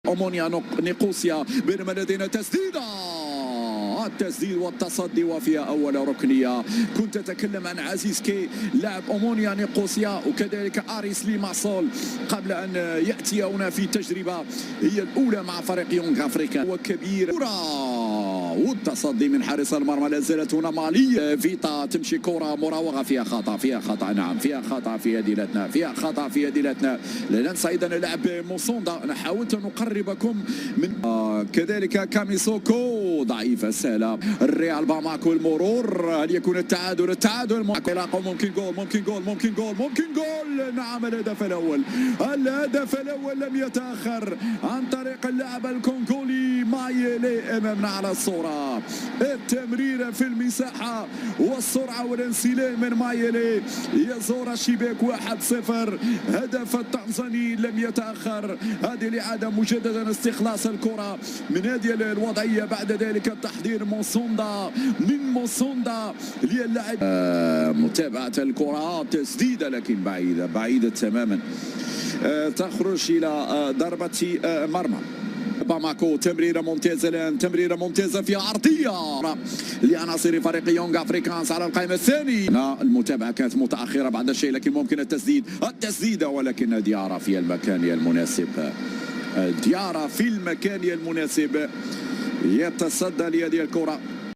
أومونيا نيقوسيا بينما لدينا تسديدة، التسديد والتصدي وفيها أول ركنية. كنت أتكلم عن عزيز كي لاعب أومونيا نيقوسيا وكذلك آريس ليماسول قبل أن يأتي هنا في تجربة هي الأولى مع فريق يونغ أفريكا وكبير. والتصدي من حارس المرمى لا زالت هنا مالي فيتا تمشي كرة مراوغة فيها خطأ، فيها خطأ، نعم فيها خطأ في يديلتنا، فيها خطأ في يديلتنا. لا ننسى أيضا اللاعب موسوندا. أنا حاولت أن أقربكم من كذلك كاميسوكو ضعيفة سهلة. الريال باماكو المرور، هل يكون التعادل؟ التعادل ممكن جول، ممكن جول، ممكن جول، ممكن جول. نعم الهدف الأول، الهدف الأول لم يتأخر عن طريق اللاعب الكونغولي مايلي أمامنا على الصورة. التمريرة في المساحة والسرعة والانسلام من مايلي يزور الشباك 1-0. هدف التنزاني لم يتأخر. هذه الإعادة مجددا استخلاص الكرة من هذه الوضعية، بعد ذلك التحضير موسوندا من موسوندا للاعب متابعة الكرة، تسديدة لكن بعيدة تماما، تخرج إلى ضربة مرمى. باماكو تمريرة ممتازة الآن، تمريرة ممتازة في عرضية لعناصر فريق يونغ أفريكانس على القائمة الثانية. المتابعة كانت متأخرة بعد الشيء لكن ممكن التسديدة ولكن ديارة في المكان المناسب. ديارة في المكان المناسب يتصدى لهذه الكرة.